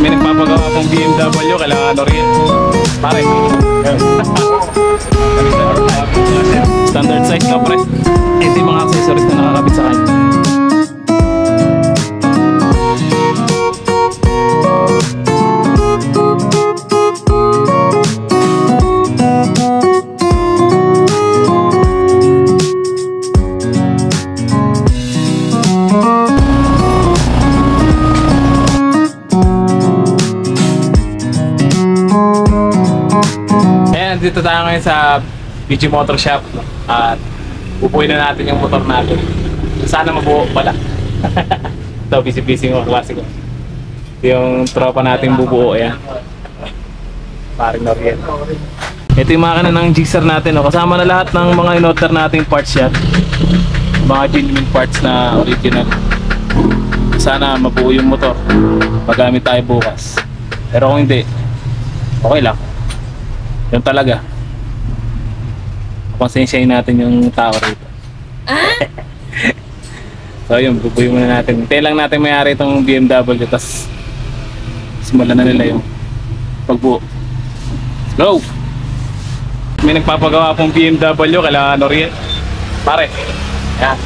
May nagpapagawa akong BMW, kailangan L'Oreal. Pare. Standard size na pre. Ito yung mga accessories na nakakabit sa kanya. Dito tayo ngayon sa VG Motor Shop at bubuin na natin yung motor natin. Sana mabuo pala. Ito, busy-busy ng klase ko. Yung tropa natin bubuo yan. Paring L'Oreal. Ito yung makina ng Gixxer natin. No? Kasama na lahat ng mga in-order nating parts yan. Mga genuine parts na original. Sana mabuo yung motor. Magamit tayo bukas. Pero kung hindi, okay lang. Yung talaga. Konsensyahin natin yung tao rito. So yun, bubuyin muna natin. Hintayin lang natin mayari itong BMW. Tapos simulan na nila yung pagbuo. Let's go! May nagpapagawa pong BMW, kailangan L'Oreal. Pare. Yan.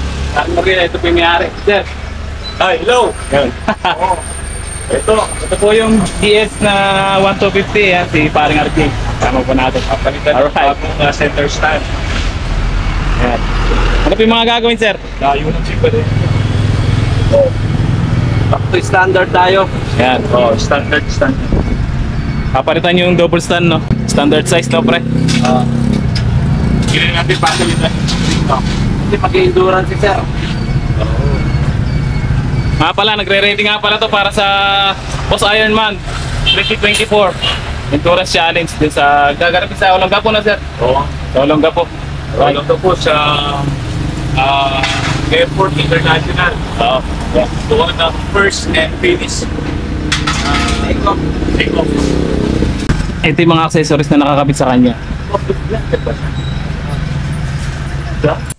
L'Oreal, ito po yung mayari. Yes. Hi, hello! Yan. Ito po yung DS na 1250, yan, si paring RJ. Tama po natin. Papalitan ng center stand. Yan. Ano po yung mga gagawin, sir? Layo ng chip pa din. Back to standard tayo. Yan. Standard. Papalitan yung double stand, no? Standard size, no, pre? Hindi natin papalitan. Hindi mag-endurance si sir. Nga pala, nagre-ready nga pala to para sa Boss Ironman 2024 Endurance Challenge din sa gaganapin sa Olongapo na, sir. Oo. Sa Olongapo. Olongapo sa Airport International. Oo. Yeah. Doon na first and finish. Take off. Ito yung mga accessories na nakakabit sa kanya.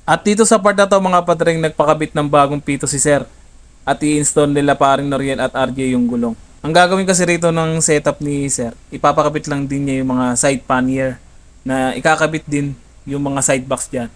At dito sa part na to, mga padring, nagpakabit ng bagong pito si sir. At i-install nila paring L'Oreal at RJ yung gulong. Ang gagawin kasi rito ng setup ni sir, ipapakabit lang din niya yung mga side pannier na ikakabit din yung mga side box dyan.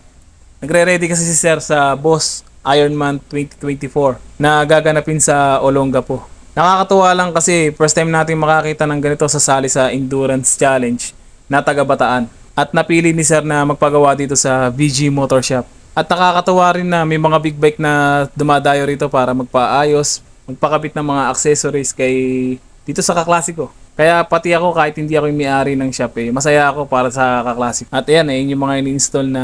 Nagre-ready kasi si sir sa Boss Ironman 2024 na gaganapin sa Olongapo. Nakakatuwa lang kasi first time natin makakita ng ganito sa sali sa Endurance Challenge na taga Bataan. At napili ni sir na magpagawa dito sa VG Motor Shop. At nakakatuwa rin na may mga big bike na dumadayo rito para magpaayos, magpakabit ng mga accessories kay dito sa Kaklasiko. Kaya pati ako, kahit hindi ako yung may-ari ng shop, masaya ako para sa Kaklasiko. At ayan, yung mga in-install na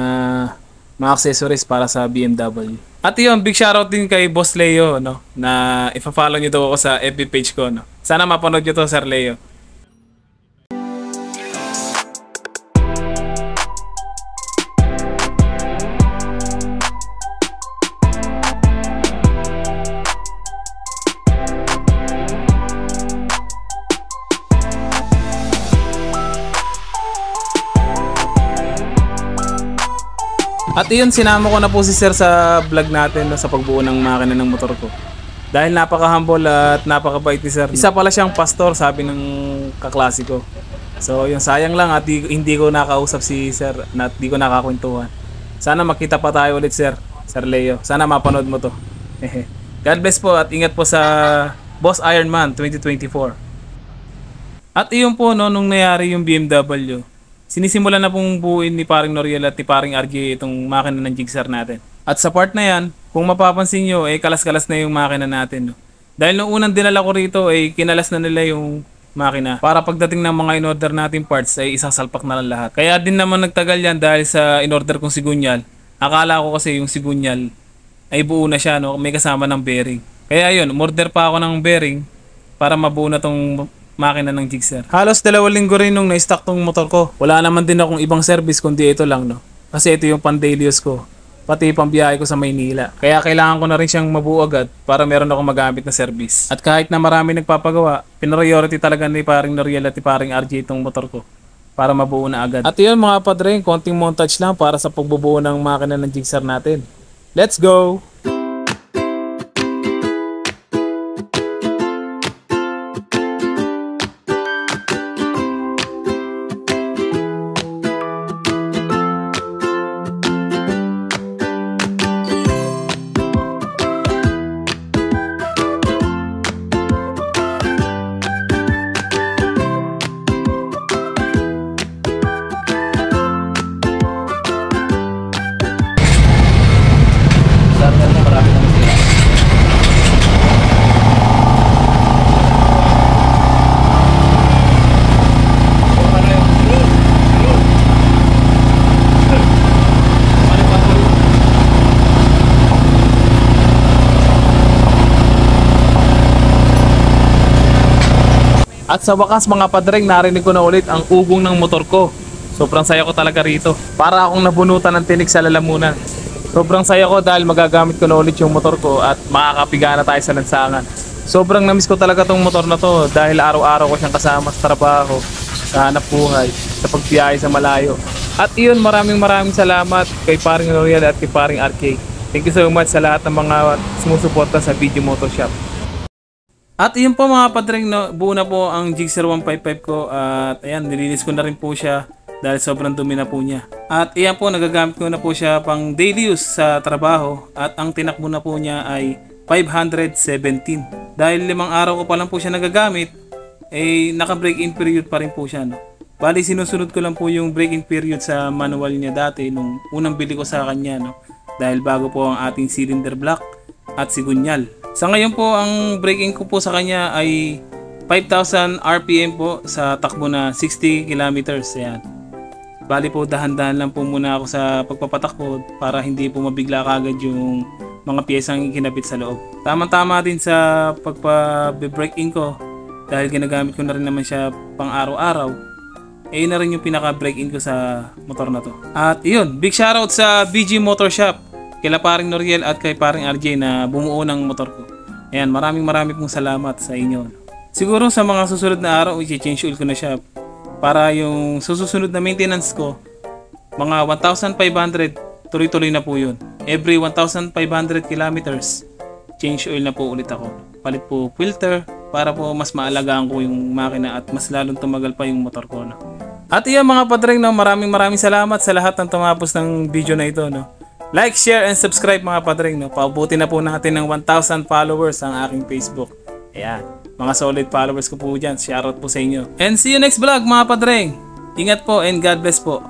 mga accessories para sa BMW. At yun, big shoutout din kay Boss Leo, no, na ipa-follow nyo daw ako sa FB page ko. No. Sana mapanood nyo to, Sir Leo. At iyon, sinama ko na po si sir sa vlog natin, no, sa pagbuo ng makina ng motor ko. Dahil napaka-humble at napaka-bait ni sir. Isa pala siyang pastor, sabi ng Kaklasiko. So yun, sayang lang at hindi ko nakausap si sir at hindi ko nakakwentuhan. Sana makita pa tayo ulit, sir. Sir Leo. Sana mapanood mo to. God bless po at ingat po sa Boss Ironman 2024. At iyon po, no, nung nangyari yung BMW, sinisimulan na pong buuin ni paring L'Oreal at ni paring RJ itong makina ng Gixxer natin. At sa part na yan, kung mapapansin nyo, kalas-kalas na yung makina natin. No? Dahil nung unang dinala ko rito, kinalas na nila yung makina. Para pagdating ng mga in-order natin parts, ay isasalpak na lang lahat. Kaya din naman nagtagal yan dahil sa in-order kong sigunyal. Akala ko kasi yung sigunyal ay buo na siya, no? May kasama ng bearing. Kaya yun, umorder pa ako ng bearing para mabuo na tong makina ng Gixxer. Halos 2 linggo rin nung na-stock tong motor ko. Wala naman din akong ibang service kundi ito lang, no. Kasi ito yung pan-daily use ko. Pati pambiyahe ko sa Maynila. Kaya kailangan ko na rin siyang mabuo agad para meron akong magamit na service. At kahit na marami nagpapagawa, priority talaga ni paring L'Oreal at ni paring RJ itong motor ko para mabuo na agad. At yun mga padre, konting montage lang para sa pagbubuo ng makina ng Gixxer natin. Let's go! At sa wakas mga padreng, narinig ko na ulit ang ugong ng motor ko. Sobrang saya ko talaga rito. Para akong nabunutan ng tinik sa lalamunan. Sobrang saya ko dahil magagamit ko na ulit yung motor ko at makakapiga na tayo sa lansangan. Sobrang namiss ko talaga tong motor na to dahil araw-araw ko siyang kasama sa trabaho, sa hanap buhay, sa pagbiyahe sa malayo. At iyon, maraming salamat kay paring Noriel at kay paring RK. Thank you so much sa lahat ng mga sumusuporta sa BG Motor Shop. At iyon po mga padreng, no, buo na po ang Gixxer 155 ko at ayan, nilinis ko na rin po siya dahil sobrang dumi na po niya. At iyan po, nagagamit ko na po siya pang daily use sa trabaho at ang tinakbo na po niya ay 517. Dahil 5 araw ko pa lang po siya nagagamit, eh naka break-in period pa rin po siya. No? Bali sinusunod ko lang po yung break-in period sa manual niya dati nung unang bili ko sa kanya. No? Dahil bago po ang ating cylinder block at sigunyal. Sa ngayon po, ang break-in ko po sa kanya ay 5,000 RPM po sa takbo na 60 kilometers. Ayan. Bali po, dahan-dahan lang po muna ako sa pagpapatakbo para hindi po mabigla kagad yung mga piyesang ikinabit sa loob. Tama-tama din sa pagpa-break-in ko dahil ginagamit ko na rin naman siya pang araw-araw. Eh na rin yung pinaka-break-in ko sa motor na to. At iyon, big shoutout sa BG Motor Shop, kila paring Noriel at kay paring RJ na bumuo ng motor ko. Ayan, maraming pong salamat sa inyo. Siguro sa mga susunod na araw, i-change oil ko na siya para yung susunod na maintenance ko, mga 1,500, tuloy-tuloy na po yun. Every 1,500 kilometers, change oil na po ulit ako. Palit po filter para po mas maalagaan ko yung makina at mas lalong tumagal pa yung motor ko. No? At iyan mga padreng, no, maraming salamat sa lahat ng tumapos ng video na ito. No? Like, share, and subscribe mga padreng. No? Paubuti na po natin ng 1,000 followers ang aking Facebook. Ayan, mga solid followers ko po dyan. Shoutout po sa inyo. And see you next vlog mga padreng. Ingat po and God bless po.